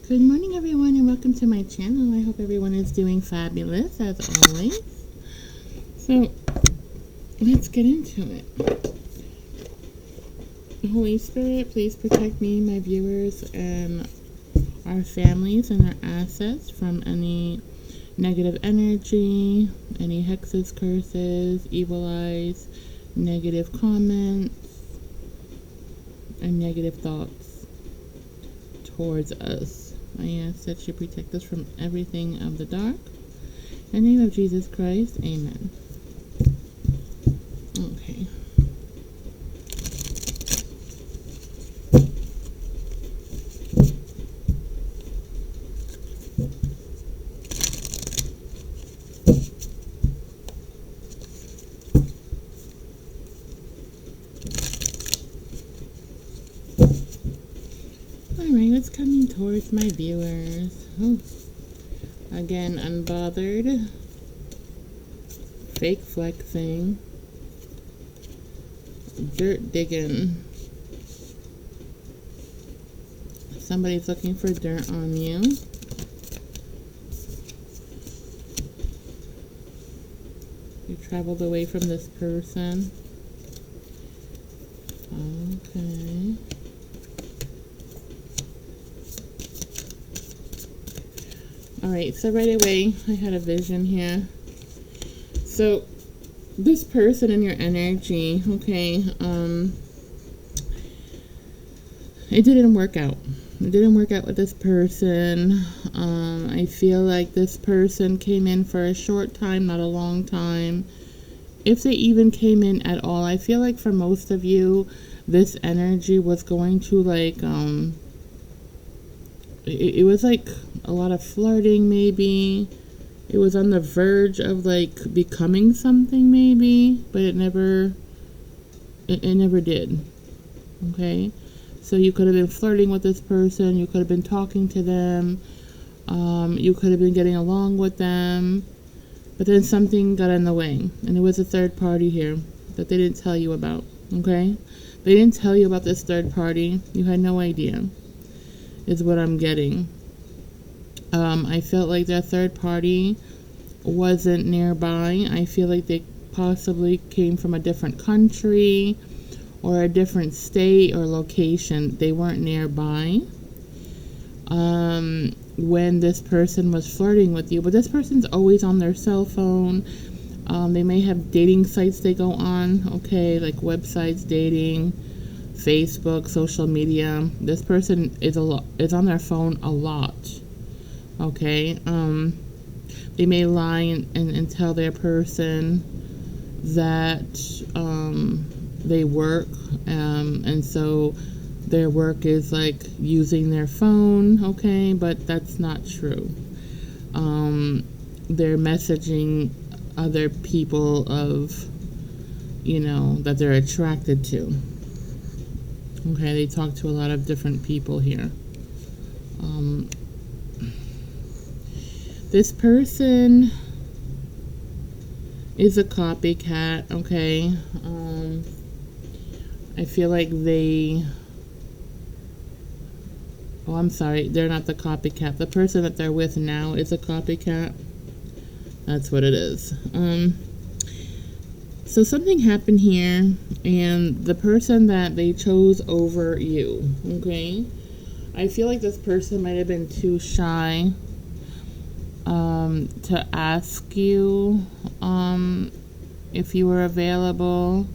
Good morning, everyone, and welcome to my channel. I hope everyone is doing fabulous, as always. So, let's get into it. Holy Spirit, please protect me, my viewers, and our families and our assets from any negative energy, any hexes, curses, evil eyes, negative comments, and negative thoughts towards us. I ask that you protect us from everything of the dark. In the name of Jesus Christ, amen. Okay. Alright, what's coming towards my viewers? Oh. Again, unbothered. Fake flexing. Dirt digging. Somebody's looking for dirt on you. You traveled away from this person. Okay. Alright, so right away, I had a vision here. So, this person in your energy, okay, it didn't work out. It didn't work out with this person. I feel like this person came in for a short time, not a long time. If they even came in at all, I feel like for most of you, this energy was going to like, it was like a lot of flirting maybe. It was on the verge of like becoming something maybe, but it never did. Okay? So you could have been flirting with this person, you could have been talking to them, you could have been getting along with them, but then something got in the way, and it was a third party here that they didn't tell you about. Okay? They didn't tell you about this third party. You had no idea, is what I'm getting. I felt like that third party wasn't nearby. I feel like they possibly came from a different country or a different state or location. They weren't nearby when this person was flirting with you. But this person's always on their cell phone. They may have dating sites they go on, okay, like websites, dating, Facebook, social media. This person is on their phone a lot. Okay, they may lie and tell their person that they work, and so their work is like using their phone, okay, but that's not true. They're messaging other people of, that they're attracted to. Okay, they talk to a lot of different people here. This person is a copycat, okay? I feel like I'm sorry, they're not the copycat. The person that they're with now is a copycat. That's what it is. So something happened here, and the person that they chose over you, okay? I feel like this person might have been too shy to ask you if you were available.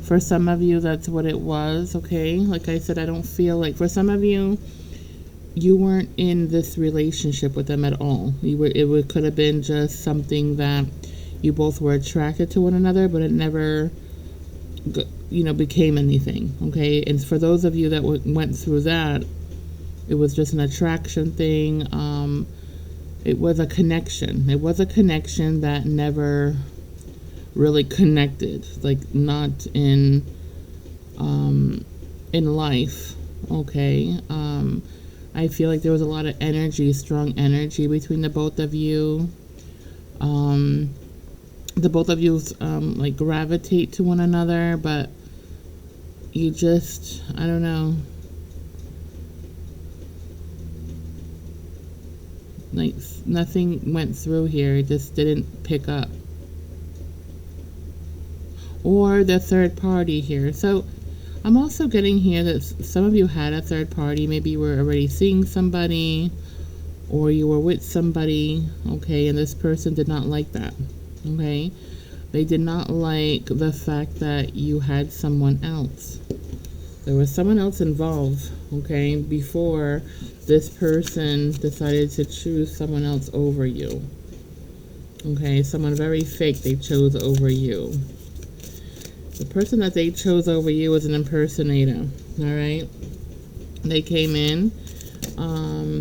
For some of you, that's what it was, okay? Like I said, I don't feel like, for some of you, you weren't in this relationship with them at all. It could have been just something that you both were attracted to one another, but it never, became anything, okay? And for those of you that went through that, it was just an attraction thing. It was a connection. It was a connection that never really connected, like not in life, okay? I feel like there was a lot of energy, strong energy between the both of you. The both of you like gravitate to one another, but you just, I don't know. Like nothing went through here. It just didn't pick up. Or the third party here. So I'm also getting here that some of you had a third party. Maybe you were already seeing somebody or you were with somebody, okay, and this person did not like that, okay? They did not like the fact that you had someone else. There was someone else involved, okay, before this person decided to choose someone else over you. Okay, someone very fake they chose over you. The person that they chose over you was an impersonator, all right? They came in,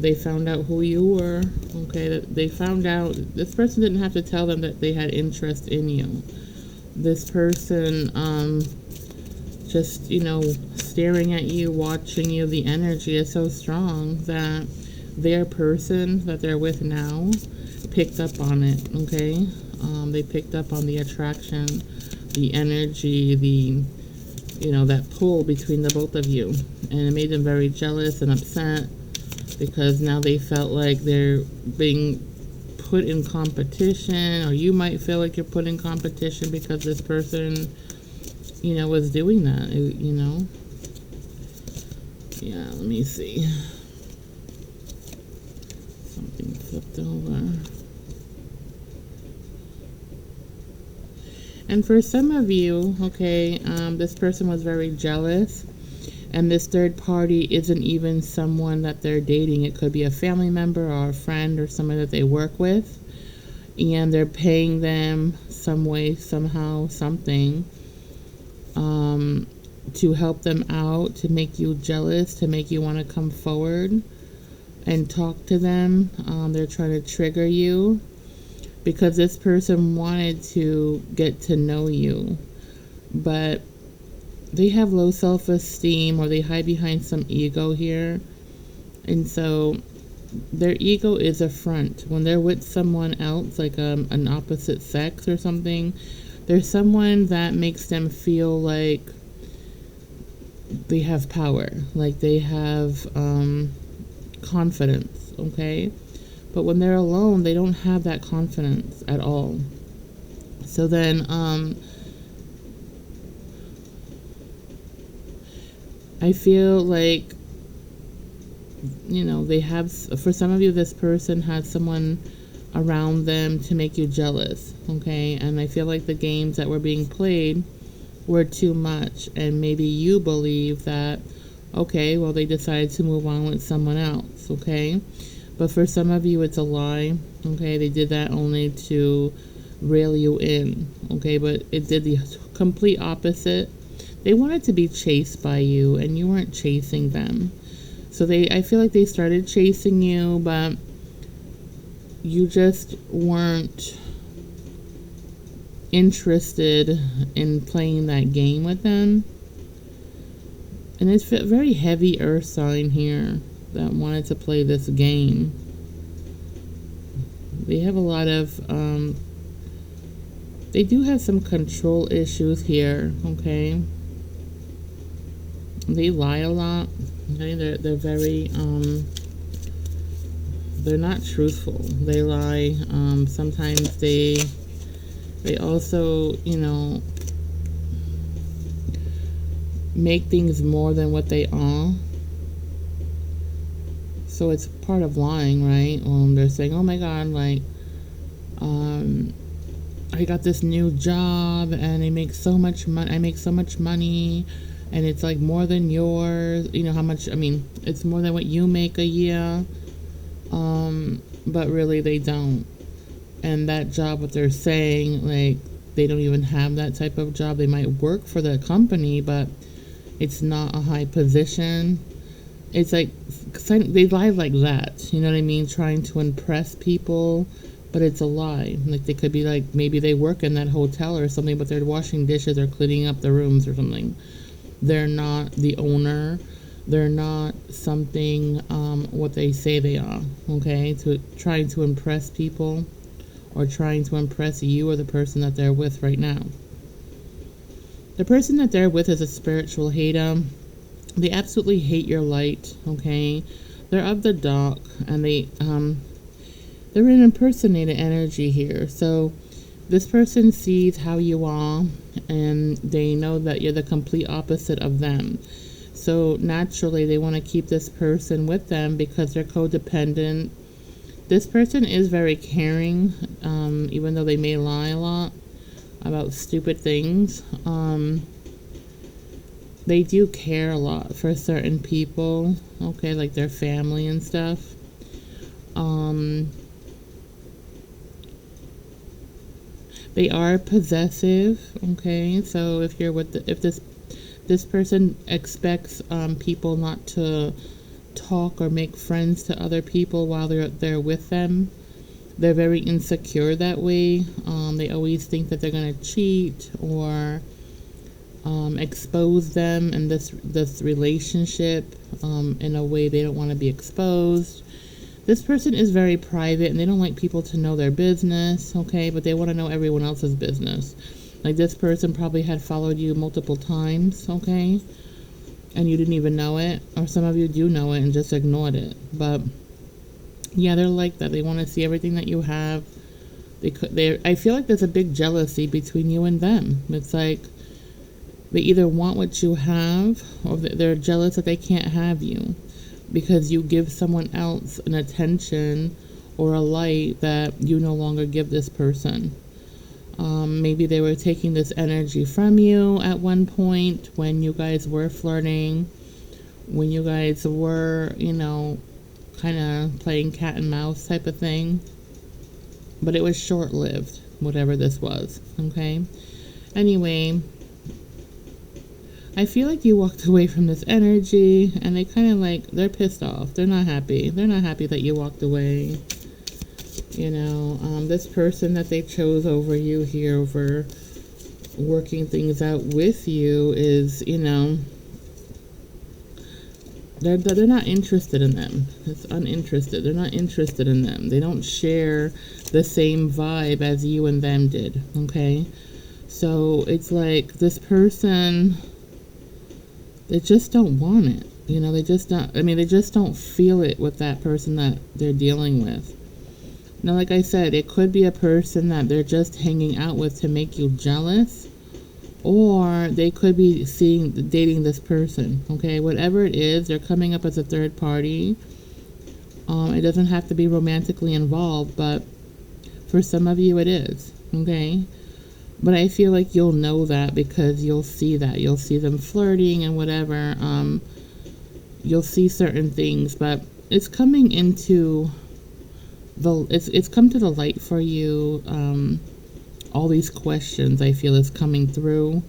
they found out who you were, okay? They found out, this person didn't have to tell them that they had interest in you. This person, just, staring at you, watching you, the energy is so strong that their person that they're with now picked up on it, okay? They picked up on the attraction, the energy, that pull between the both of you. And it made them very jealous and upset because now they felt like they're being put in competition, or you might feel like you're put in competition because this person, was doing that, Yeah, let me see. Something flipped over. And for some of you, okay, this person was very jealous, and this third party isn't even someone that they're dating. It could be a family member or a friend or someone that they work with, and they're paying them some way, somehow, something, to help them out, to make you jealous, to make you want to come forward and talk to them. They're trying to trigger you, because this person wanted to get to know you, but they have low self-esteem, or they hide behind some ego here. And so their ego is a front. When they're with someone else, like an opposite sex or something, there's someone that makes them feel like they have power, like they have confidence, okay? But when they're alone, they don't have that confidence at all. So then, I feel like, they have, for some of you, this person had someone around them to make you jealous, okay? And I feel like the games that were being played were too much, and maybe you believe that, okay, well, they decided to move on with someone else, okay? But for some of you, it's a lie, okay? They did that only to reel you in, okay? But it did the complete opposite. They wanted to be chased by you, and you weren't chasing them. So I feel like they started chasing you, but you just weren't interested in playing that game with them. And it's a very heavy earth sign here that wanted to play this game. They have a lot of, they do have some control issues here, okay? They lie a lot, okay? They're very, they're not truthful. They lie. Sometimes they also, make things more than what they are. So it's part of lying, right? They're saying, oh my God, like, I got this new job and I make so much money, and it's like more than yours. How much, it's more than what you make a year. But really they don't. And that job, what they're saying, like, they don't even have that type of job. They might work for the company, but it's not a high position. It's like, they lie like that, you know what I mean? Trying to impress people, but it's a lie. Like, they could be like, maybe they work in that hotel or something, but they're washing dishes or cleaning up the rooms or something. They're not the owner. They're not something, what they say they are, okay? Trying to impress people, or trying to impress you or the person that they're with right now. The person that they're with is a spiritual hater. They absolutely hate your light, okay? They're of the dark, and they're an impersonated energy here. So this person sees how you are, and they know that you're the complete opposite of them. So naturally, they want to keep this person with them because they're codependent. This person is very caring, even though they may lie a lot about stupid things. They do care a lot for certain people, okay, like their family and stuff. They are possessive, okay. So if you're with if this person expects people not to talk or make friends to other people while they're with them. They're very insecure that way. They always think that they're gonna cheat or expose them in this relationship in a way they don't want to be exposed. This person is very private and they don't like people to know their business, okay, but they want to know everyone else's business. Like this person probably had followed you multiple times, okay, and you didn't even know it, or some of you do know it and just ignored it. But yeah, they're like that. They want to see everything that you have. I feel like there's a big jealousy between you and them. It's like they either want what you have or they're jealous that they can't have you because you give someone else an attention or a light that you no longer give this person. Maybe they were taking this energy from you at one point when you guys were flirting, when you guys were, kind of playing cat and mouse type of thing. But it was short-lived, whatever this was, okay? Anyway, I feel like you walked away from this energy and they kind of they're pissed off. They're not happy. They're not happy that you walked away. This person that they chose over you here, over working things out with you is, they're not interested in them. It's uninterested. They're not interested in them. They don't share the same vibe as you and them did, okay? So it's like this person, they just don't want it. They just don't feel it with that person that they're dealing with. Now, like I said, it could be a person that they're just hanging out with to make you jealous, or they could be dating this person, okay? Whatever it is, they're coming up as a third party. It doesn't have to be romantically involved, but for some of you it is, okay? But I feel like you'll know that because you'll see that. You'll see them flirting and whatever. You'll see certain things, but it's coming into it's come to the light for you. All these questions I feel is coming through.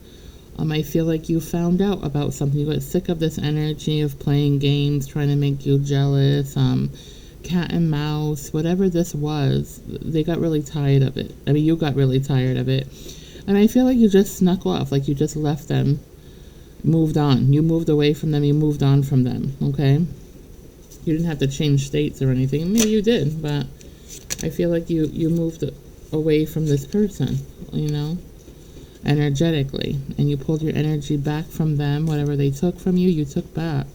I feel like you found out about something. You got sick of this energy of playing games, trying to make you jealous, cat and mouse, whatever this was. They got really tired of it. You got really tired of it. And I feel like you just snuck off, like you just left them, moved on. You moved away from them, you moved on from them, okay? You didn't have to change states or anything. Maybe you did, but I feel like you moved away from this person, energetically. And you pulled your energy back from them. Whatever they took from you, you took back.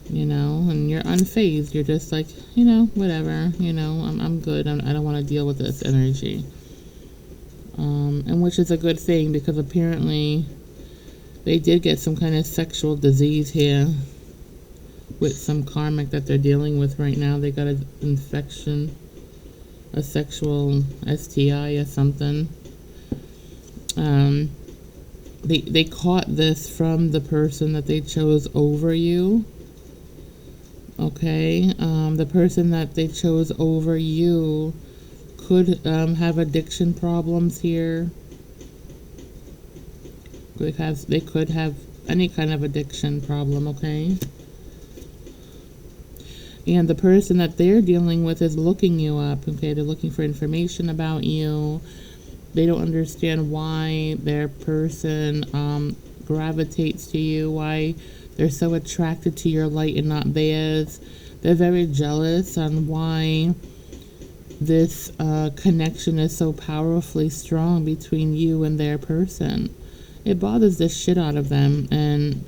And you're unfazed. You're just like, whatever, I'm good. I don't want to deal with this energy. And which is a good thing because apparently they did get some kind of sexual disease here with some karmic that they're dealing with right now. They got an infection, a sexual STI or something. They caught this from the person that they chose over you. Okay, the person that they chose over you could have addiction problems here. They could have any kind of addiction problem, okay? And the person that they're dealing with is looking you up, okay? They're looking for information about you. They don't understand why their person gravitates to you, why they're so attracted to your light and not theirs. They're very jealous on why this connection is so powerfully strong between you and their person. It bothers the shit out of them, and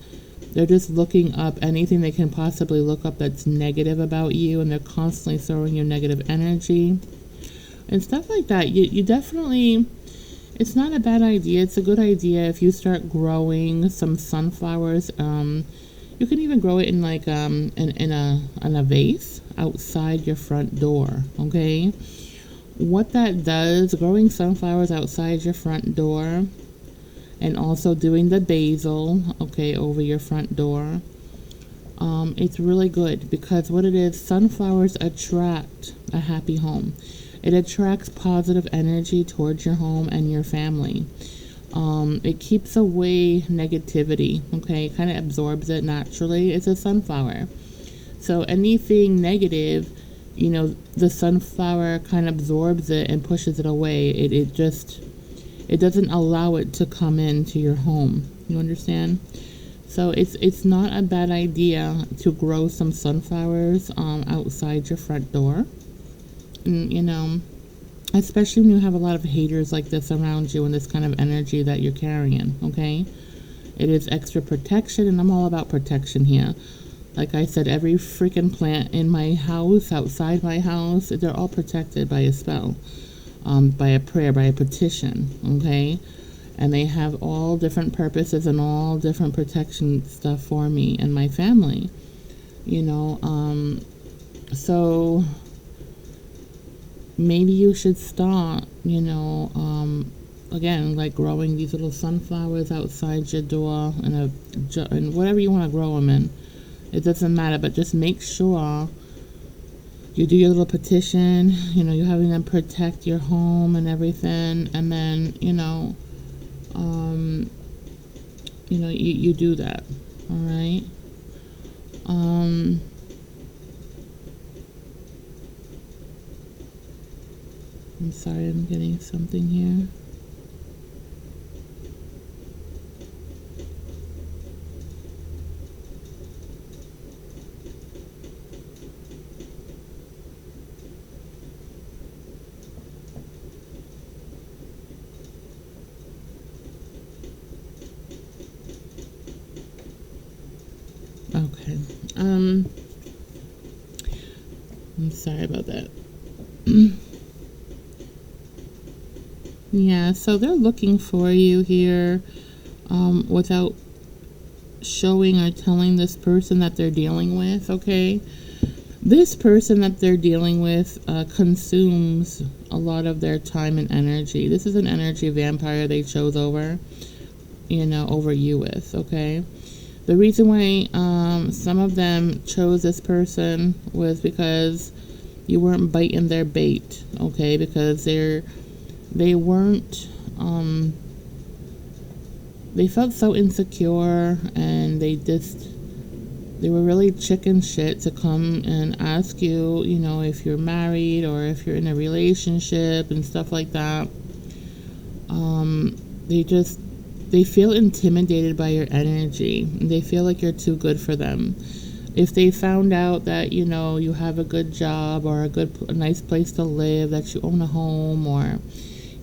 They're just looking up anything they can possibly look up that's negative about you, and they're constantly throwing you negative energy and stuff like that. You definitely, it's not a bad idea. It's a good idea if you start growing some sunflowers. You can even grow it in like in a vase outside your front door. Okay, what that does, growing sunflowers outside your front door, and also doing the basil, okay, over your front door. It's really good because what it is, sunflowers attract a happy home. It attracts positive energy towards your home and your family. It keeps away negativity, okay? It kind of absorbs it naturally. It's a sunflower. So anything negative, you know, the sunflower kind of absorbs it and pushes it away. It doesn't allow it to come into your home. You understand? So it's not a bad idea to grow some sunflowers outside your front door. And, you know, especially when you have a lot of haters like this around you and this kind of energy that you're carrying, okay? It is extra protection, and I'm all about protection here. Like I said, every freaking plant in my house, outside my house, they're all protected by a spell, by a prayer, by a petition, okay? And they have all different purposes and all different protection stuff for me and my family, you know? So maybe you should start, you know, again, like growing these little sunflowers outside your door and whatever you want to grow them in. It doesn't matter, but just make sure you do your little petition, you know, you're having them protect your home and everything, and then, you know, you do that, all right? I'm sorry, I'm getting something here. Okay. I'm sorry about that. Yeah, so they're looking for you here, without showing or telling this person that they're dealing with, okay? This person that they're dealing with consumes a lot of their time and energy. This is an energy vampire they chose over you with, okay? The reason why some of them chose this person was because you weren't biting their bait, okay? Because they weren't, they felt so insecure, and they were really chicken shit to come and ask you, you know, if you're married or if you're in a relationship and stuff like that. They feel intimidated by your energy. They feel like you're too good for them. If they found out that, you know, you have a good job or a nice place to live, that you own a home or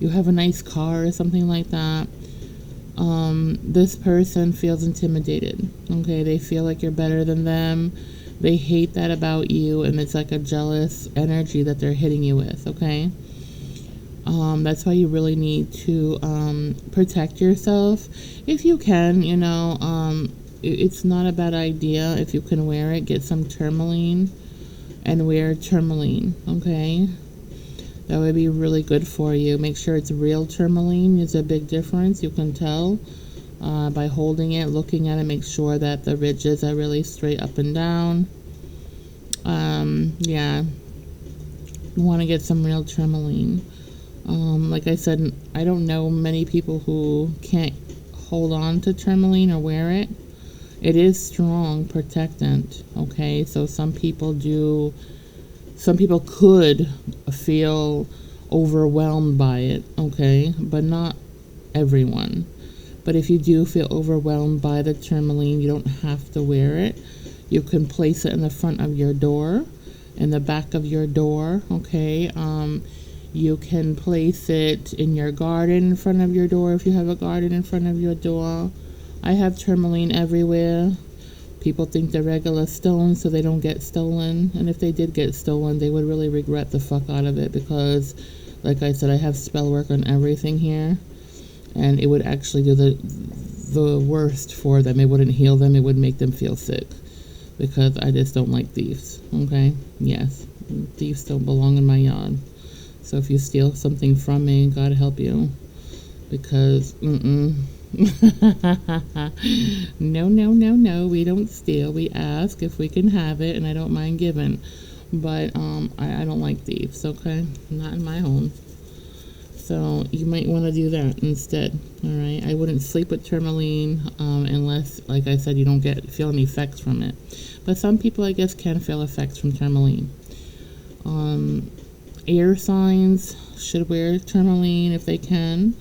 you have a nice car or something like that, this person feels intimidated, okay? They feel like you're better than them. They hate that about you, and it's like a jealous energy that they're hitting you with, okay? That's why you really need to protect yourself if you can, you know. It's not a bad idea if you can wear it. Get some tourmaline and wear tourmaline, okay? That would be really good for you. Make sure it's real tourmaline. There's a big difference. You can tell by holding it, looking at it. Make sure that the ridges are really straight up and down. Yeah, you want to get some real tourmaline. Like I said, I don't know many people who can't hold on to tourmaline or wear it. It is strong protectant, okay? So some people could feel overwhelmed by it, okay? But not everyone. But if you do feel overwhelmed by the tourmaline, you don't have to wear it. You can place it in the front of your door, in the back of your door, okay? You can place it in your garden in front of your door if you have a garden in front of your door. I have tourmaline everywhere. People think they're regular stones so they don't get stolen. And if they did get stolen, they would really regret the fuck out of it because, like I said, I have spell work on everything here. And it would actually do the worst for them. It wouldn't heal them. It would make them feel sick. Because I just don't like thieves. Okay? Yes. Thieves don't belong in my yard. So if you steal something from me, God help you. Because, no, we don't steal. We ask if we can have it, and I don't mind giving. But I don't like thieves, okay? Not in my home. So you might want to do that instead, all right? I wouldn't sleep with tourmaline unless, like I said, you don't feel any effects from it. But some people, I guess, can feel effects from tourmaline. Air signs should wear tourmaline if they can,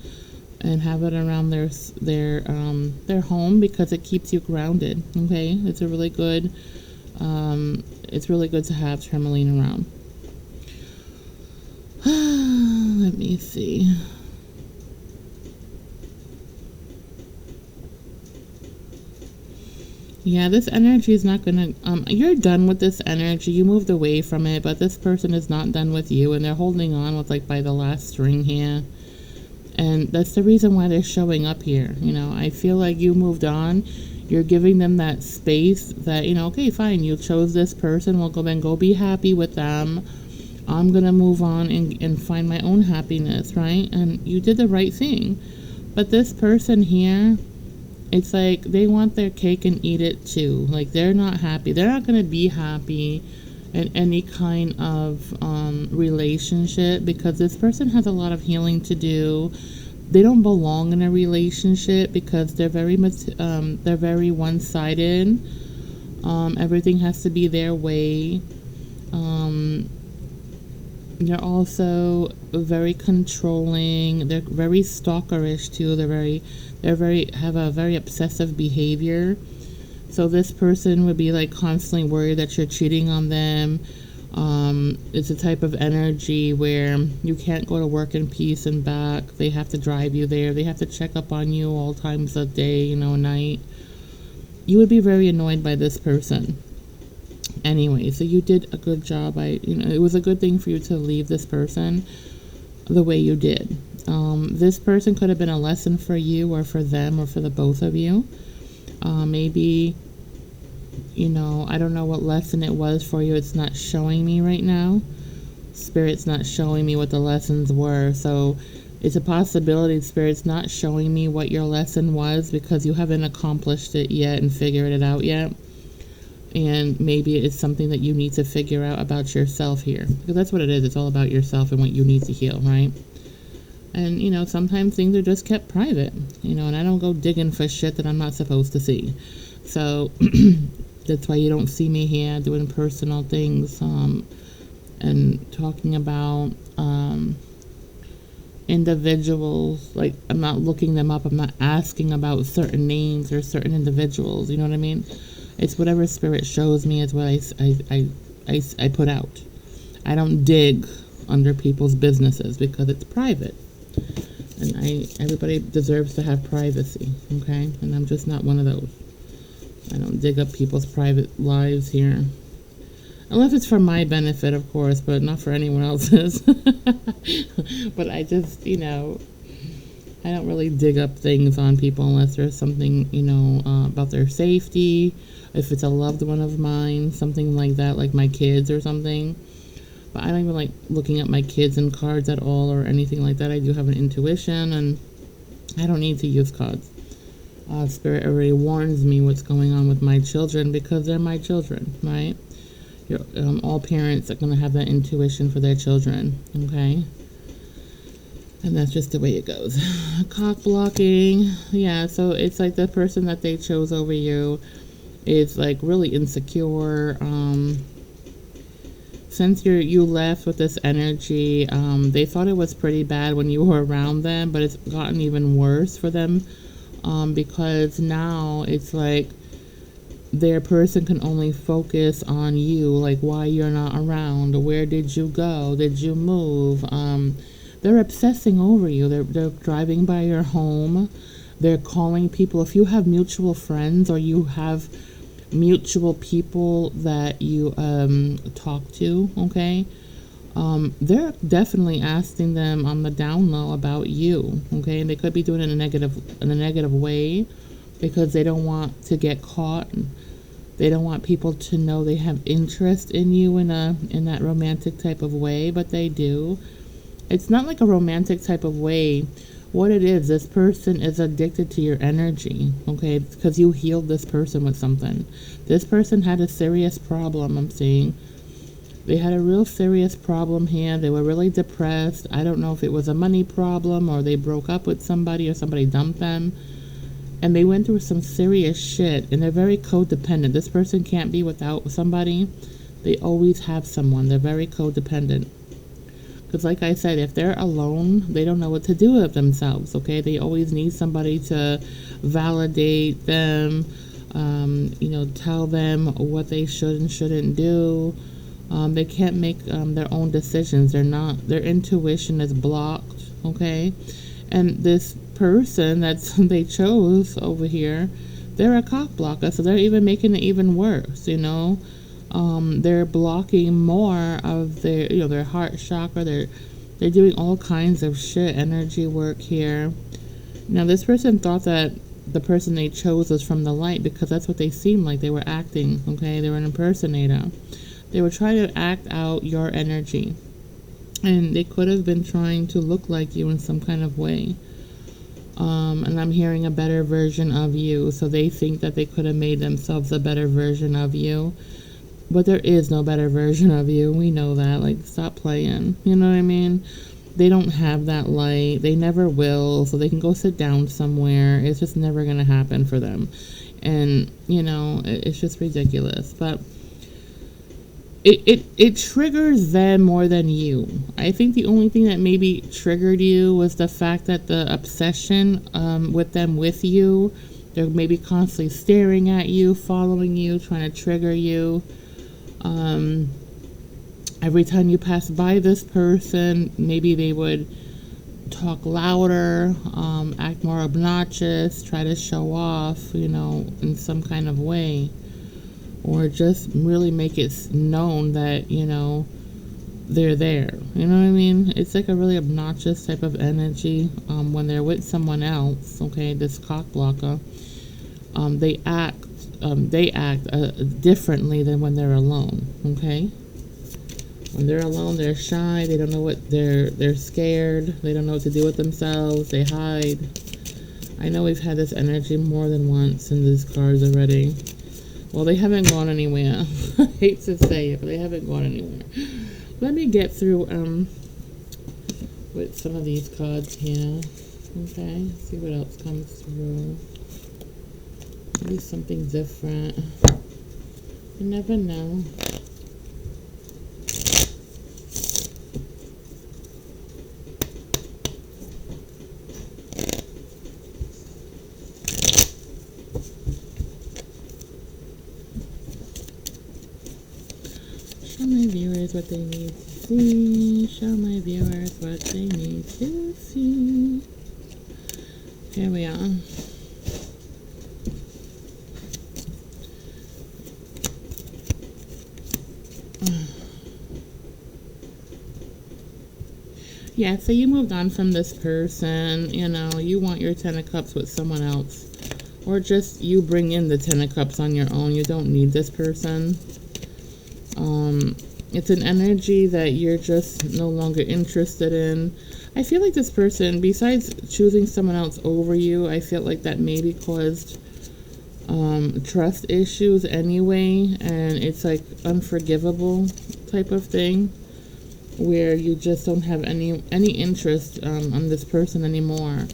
and have it around their home because it keeps you grounded. Okay, it's really good to have tourmaline around. Let me see. Yeah, this energy is not gonna you're done with this energy. You moved away from it, but this person is not done with you, and they're holding on with like by the last string here. And that's the reason why they're showing up here. You know, I feel like you moved on. You're giving them that space that, you know, okay, fine, you chose this person. Well, go be happy with them. I'm going to move on and find my own happiness, right? And you did the right thing. But this person here, it's like they want their cake and eat it too. Like they're not happy. They're not going to be happy in any kind of relationship because this person has a lot of healing to do. They don't belong in a relationship because they're very one-sided. Everything has to be their way. They're also very controlling. They're very stalkerish too. Have a very obsessive behavior. So this person would be like constantly worried that you're cheating on them. It's a type of energy where you can't go to work in peace and back. They have to drive you there. They have to check up on you all times of day, you know, night. You would be very annoyed by this person. Anyway, so you did a good job. It was a good thing for you to leave this person the way you did. This person could have been a lesson for you or for them or for the both of you. Maybe, you know, I don't know what lesson it was for you. It's not showing me right now. Spirit's not showing me what the lessons were. So it's a possibility Spirit's not showing me what your lesson was because you haven't accomplished it yet and figured it out yet. And maybe it's something that you need to figure out about yourself here. Because that's what it is. It's all about yourself and what you need to heal, right? And, you know, sometimes things are just kept private, you know, and I don't go digging for shit that I'm not supposed to see. So that's why you don't see me here doing personal things and talking about individuals. Like, I'm not looking them up. I'm not asking about certain names or certain individuals. You know what I mean? It's whatever Spirit shows me is what I put out. I don't dig under people's businesses because it's private. And everybody deserves to have privacy, okay? And I'm just not one of those. I don't dig up people's private lives here. Unless it's for my benefit, of course, but not for anyone else's. But I just, you know, I don't really dig up things on people unless there's something, you know, about their safety. If it's a loved one of mine, something like that, like my kids or something. But I don't even like looking at my kids and cards at all or anything like that. I do have an intuition, and I don't need to use cards. Spirit already warns me what's going on with my children because they're my children, right? All parents are going to have that intuition for their children, okay? And that's just the way it goes. Cock blocking. Yeah, so it's like the person that they chose over you is like really insecure. Since you left with this energy, they thought it was pretty bad when you were around them, but it's gotten even worse for them because now it's like their person can only focus on you, like why you're not around, where did you go, did you move? They're obsessing over you. They're driving by your home. They're calling people. If you have mutual friends or you have mutual people that you talk to, okay? They're definitely asking them on the down low about you, okay? And they could be doing it in a negative way because they don't want to get caught. They don't want people to know they have interest in you in that romantic type of way, but they do. It's not like a romantic type of way. What it is, this person is addicted to your energy, okay? Because you healed this person with something. This person had a serious problem, I'm seeing. They had a real serious problem here. They were really depressed. I don't know if it was a money problem or they broke up with somebody or somebody dumped them. And they went through some serious shit, and they're very codependent. This person can't be without somebody. They always have someone. They're very codependent. Because like I said, if they're alone, they don't know what to do with themselves, okay? They always need somebody to validate them, tell them what they should and shouldn't do. They can't make their own decisions. Their intuition is blocked, okay? And this person that they chose over here, they're a cock blocker, so they're even making it even worse, they're blocking more of their heart chakra. They're doing all kinds of shit energy work here. Now this person thought that the person they chose was from the light because that's what they seemed like. They were acting, okay? They were an impersonator. They were trying to act out your energy, and they could have been trying to look like you in some kind of way. And I'm hearing a better version of you. So they think that they could have made themselves a better version of you. But there is no better version of you. We know that. Like, stop playing. You know what I mean? They don't have that light. They never will. So they can go sit down somewhere. It's just never going to happen for them. And, it's just ridiculous. But it triggers them more than you. I think the only thing that maybe triggered you was the fact that the obsession with you. They're maybe constantly staring at you, following you, trying to trigger you. Every time you pass by this person, maybe they would talk louder, act more obnoxious, try to show off, in some kind of way. Or just really make it known that, they're there. You know what I mean? It's like a really obnoxious type of energy when they're with someone else, okay, this cock blocker. They act differently than when they're alone, okay? When they're alone, they're shy. They don't know what they're scared. They don't know what to do with themselves. They hide. I know we've had this energy more than once in these cards already. Well, they haven't gone anywhere. I hate to say it, but they haven't gone anywhere. Let me get through with some of these cards here. Okay, see what else comes through. Maybe something different. You never know. Show my viewers what they need to see. Show my viewers what they need to see. Here we are. Yeah, so you moved on from this person, you want your 10 of cups with someone else. Or just you bring in the 10 of cups on your own. You don't need this person. It's an energy that you're just no longer interested in. I feel like this person, besides choosing someone else over you, I feel like that maybe caused trust issues anyway, and it's like unforgivable type of thing where you just don't have any interest on this person anymore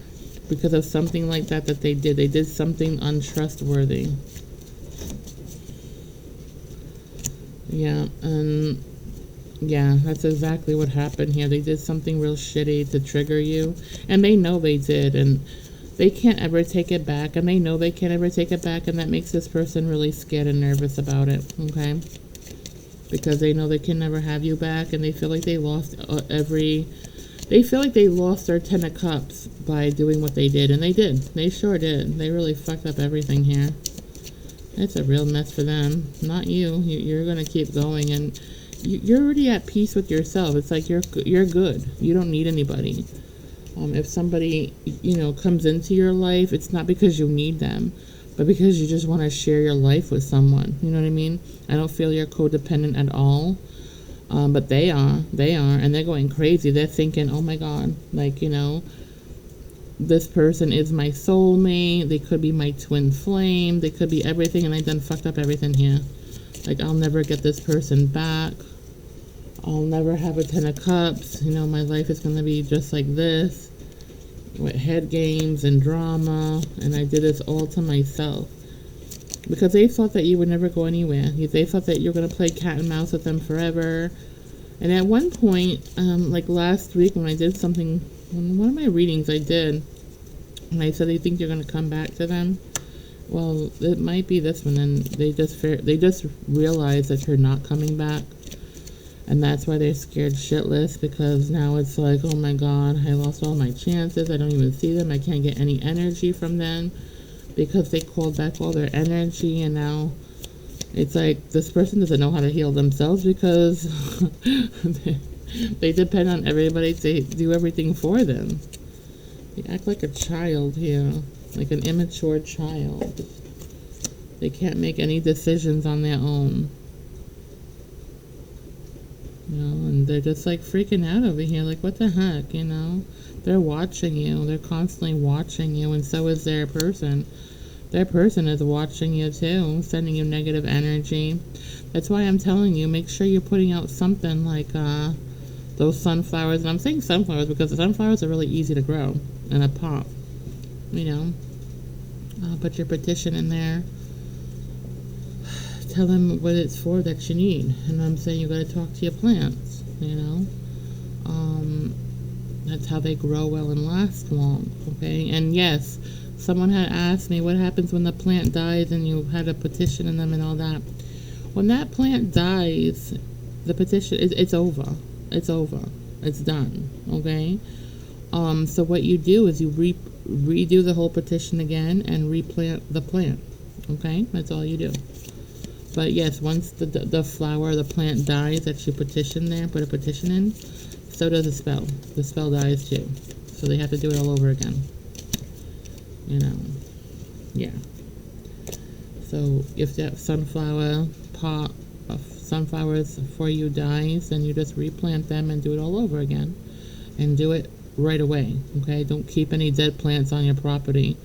because of something like that they did. They did something untrustworthy. Yeah, and yeah, that's exactly what happened here. They did something real shitty to trigger you, and they know they did, and they can't ever take it back, and they know they can't ever take it back, and that makes this person really scared and nervous about it, okay? Because they know they can never have you back, and they feel like they lost they feel like they lost their 10 of cups by doing what they did, and they did. They sure did. They really fucked up everything here. It's a real mess for them, not you. You're gonna keep going, and you're already at peace with yourself. It's like you're good. You don't need anybody. If somebody comes into your life, it's not because you need them, but because you just want to share your life with someone. You know what I mean? I don't feel you're codependent at all. But they are, and they're going crazy. They're thinking, oh my God, like, this person is my soulmate. They could be my twin flame. They could be everything, and I done fucked up everything here. Like, I'll never get this person back. I'll never have a 10 of cups. My life is going to be just like this, with head games and drama, and I did this all to myself. Because they thought that you would never go anywhere. They thought that you're going to play cat and mouse with them forever. And at one point, like last week when I did something, one of my readings I did, and I said, I think you're going to come back to them. Well, it might be this one, and they just realize that you're not coming back. And that's why they're scared shitless, because now it's like, oh my God, I lost all my chances. I don't even see them. I can't get any energy from them, because they called back all their energy, and now it's like this person doesn't know how to heal themselves, because they depend on everybody to do everything for them. They act like a child here, like an immature child. They can't make any decisions on their own. And they're just like freaking out over here, like what the heck, They're watching you. They're constantly watching you, and so is their person. Their person is watching you too, sending you negative energy. That's why I'm telling you, make sure you're putting out something like those sunflowers. And I'm saying sunflowers because the sunflowers are really easy to grow in a pot. Put your petition in there. Tell them what it's for that you need. And I'm saying you got to talk to your plants, That's how they grow well and last long, okay? And yes, someone had asked me what happens when the plant dies and you had a petition in them and all that. When that plant dies, the petition, it's over. It's over. It's done, okay? So what you do is you redo the whole petition again and replant the plant, okay? That's all you do. But yes, once the flower, the plant dies that you petition there, put a petition in, so does the spell. The spell dies too. So they have to do it all over again. Yeah. So if that sunflower pot of sunflowers for you dies, then you just replant them and do it all over again. And do it right away, okay? Don't keep any dead plants on your property.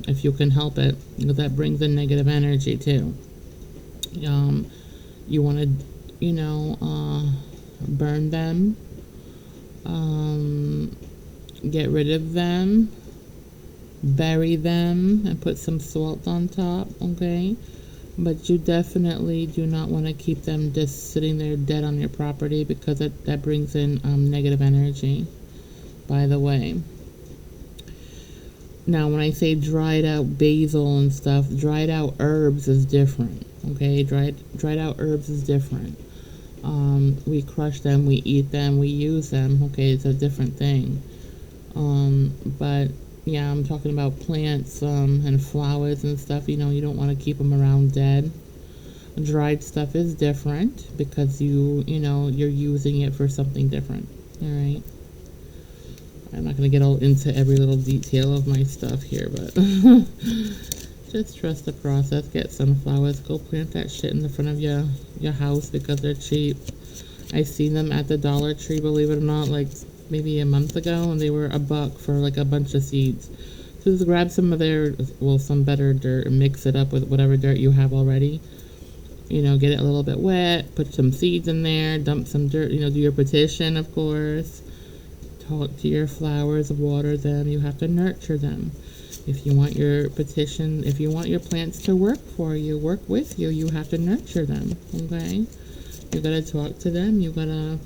If you can help it, because that brings in negative energy too. You want to, burn them, get rid of them, bury them, and put some salt on top, okay? But you definitely do not want to keep them just sitting there dead on your property, because that brings in negative energy, by the way. Now, when I say dried out basil and stuff, dried out herbs is different, okay? Dried out herbs is different. We crush them, we eat them, we use them, okay? It's a different thing. But yeah, I'm talking about plants and flowers and stuff. You don't want to keep them around dead. Dried stuff is different because you're using it for something different. All right. I'm not going to get all into every little detail of my stuff here, but just trust the process. Get sunflowers. Go plant that shit in the front of your house because they're cheap. I seen them at the Dollar Tree, believe it or not, like maybe a month ago, and they were $1 for like a bunch of seeds. So just grab some of some better dirt and mix it up with whatever dirt you have already. Get it a little bit wet, put some seeds in there, dump some dirt, do your petition, of course. Talk to your flowers, water them. You have to nurture them. If you want your plants to work for you, work with you, you have to nurture them, okay? You gotta talk to them. You gotta,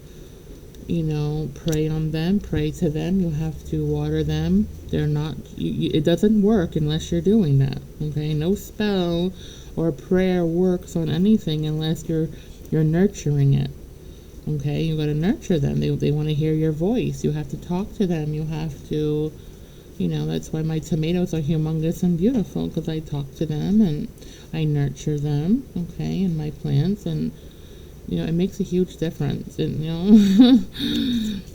pray on them, pray to them. You have to water them. They're not, it doesn't work unless you're doing that, okay? No spell or prayer works on anything unless you're nurturing it. Okay, you got to nurture them. They want to hear your voice. You have to talk to them. You have to, You know, that's why my tomatoes are humongous and beautiful, because I talk to them and I nurture them, okay, and my plants, and you know, it makes a huge difference. And you know,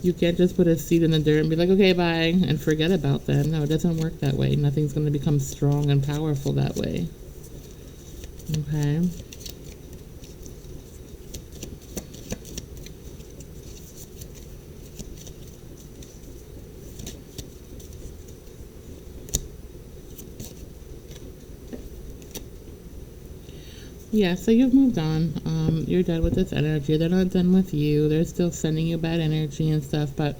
you can't just put a seed in the dirt and be like, okay, bye, and forget about them. No, it doesn't work that way. Nothing's going to become strong and powerful that way. Okay. Yeah, so you've moved on. You're done with this energy. They're not done with you. They're still sending you bad energy and stuff. But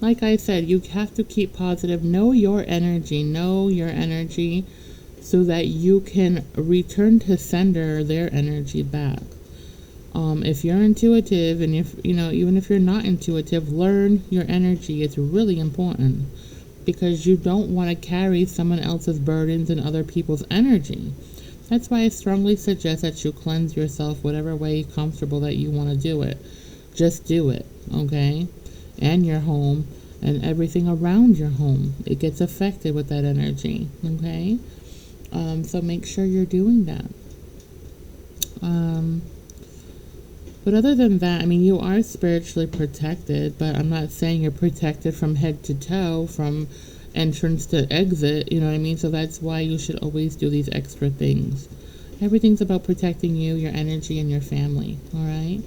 like I said, you have to keep positive. Know your energy. Know your energy so that you can return to sender their energy back. If you're intuitive, and if you know, even if you're not intuitive, learn your energy. It's really important because you don't want to carry someone else's burdens and other people's energy. That's why I strongly suggest that you cleanse yourself whatever way comfortable that you want to do it. Just do it, okay? And your home and everything around your home. It gets affected with that energy, okay? So make sure you're doing that. But other than that, I mean, you are spiritually protected, but I'm not saying you're protected from head to toe, from entrance to exit, you know what I mean? So that's why you should always do these extra things. Everything's about protecting you, your energy, and your family, all right?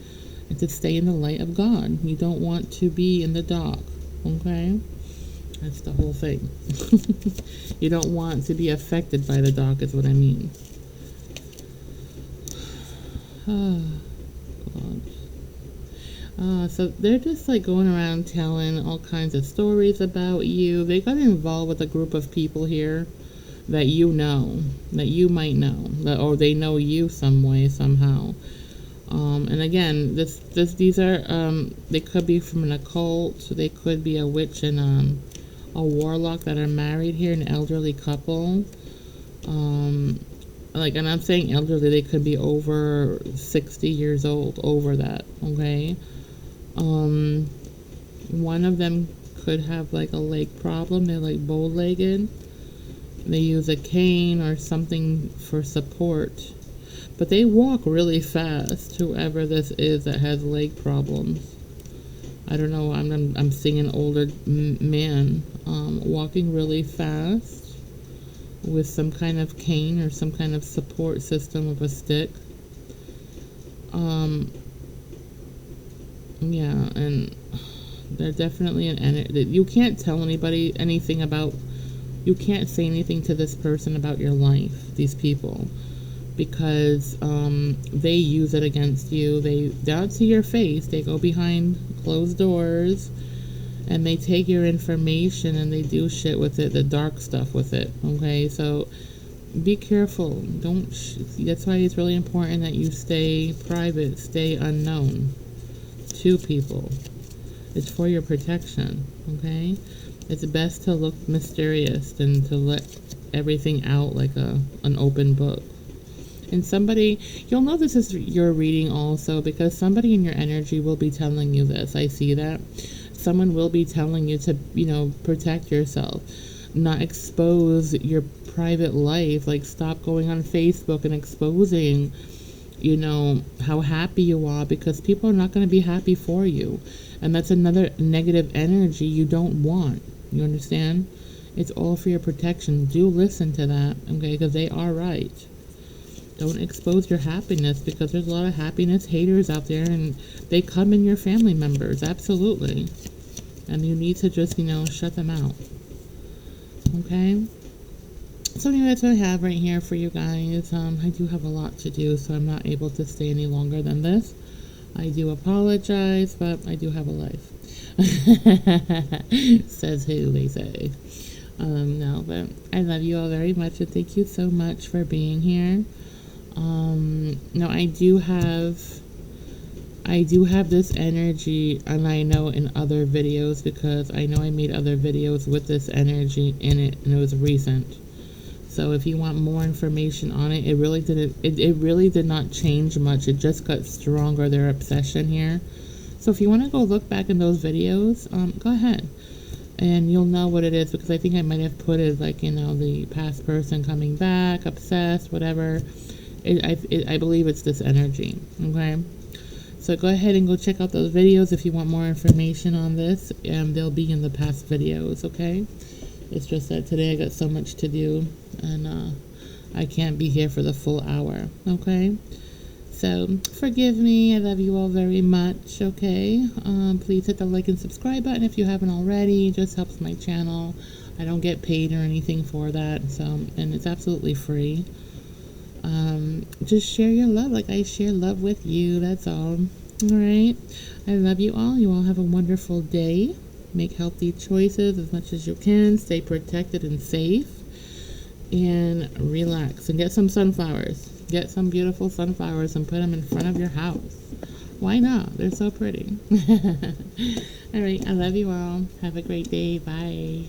And to stay in the light of God. You don't want to be in the dark, okay? That's the whole thing. You don't want to be affected by the dark is what I mean. Oh, God. So they're just like going around telling all kinds of stories about you. They got involved with a group of people here that you know, that you might know, or they know you some way, somehow. And again, these are, they could be from an occult, they could be a witch and a warlock that are married here, an elderly couple. Like, and I'm saying elderly, they could be over 60 years old, over that, okay? One of them could have like a leg problem. They're like bow-legged. They use a cane or something for support, but they walk really fast. Whoever this is that has leg problems, I don't know. I'm seeing an older man walking really fast with some kind of cane or some kind of support system of a stick. Yeah, and they're definitely an energy. You can't tell anybody anything about, you can't say anything to this person about your life, these people, because they use it against you. They down to your face. They go behind closed doors and they take your information and they do shit with it, the dark stuff with it, okay? So be careful. Don't, that's why it's really important that you stay private, stay unknown to people. It's for your protection, okay? It's best to look mysterious than to let everything out like an open book. And somebody, you'll know this is your reading also, because somebody in your energy will be telling you this. I see that. Someone will be telling you to, you know, protect yourself, not expose your private life. Like, stop going on Facebook and exposing, you know, how happy you are, because people are not going to be happy for you. And that's another negative energy you don't want. You understand? It's all for your protection. Do listen to that, okay? Because they are right. Don't expose your happiness, because there's a lot of happiness haters out there, and they come in your family members, absolutely. And you need to just, you know, shut them out. Okay? So anyway, that's what I have right here for you guys. I do have a lot to do, so I'm not able to stay any longer than this. I do apologize, but I do have a life. Says who, they say. No, but I love you all very much, and thank you so much for being here. No, I do have this energy, and I know in other videos, because I know I made other videos with this energy in it, and it was recent. So if you want more information on it, it really did not change much. It just got stronger, their obsession here. So if you want to go look back in those videos, go ahead. And you'll know what it is because I think I might have put it like, the past person coming back, obsessed, whatever. I believe it's this energy, okay? So go ahead and go check out those videos if you want more information on this. They'll be in the past videos, okay? It's just that today I got so much to do and I can't be here for the full hour, okay? So forgive me. I love you all very much, okay? Please hit the like and subscribe button if you haven't already. It just helps my channel. I don't get paid or anything for that, and it's absolutely free. Just share your love like I share love with you. That's all. All right. I love you all. You all have a wonderful day. Make healthy choices as much as you can. Stay protected and safe. And relax. And get some sunflowers. Get some beautiful sunflowers and put them in front of your house. Why not? They're so pretty. All right. I love you all. Have a great day. Bye.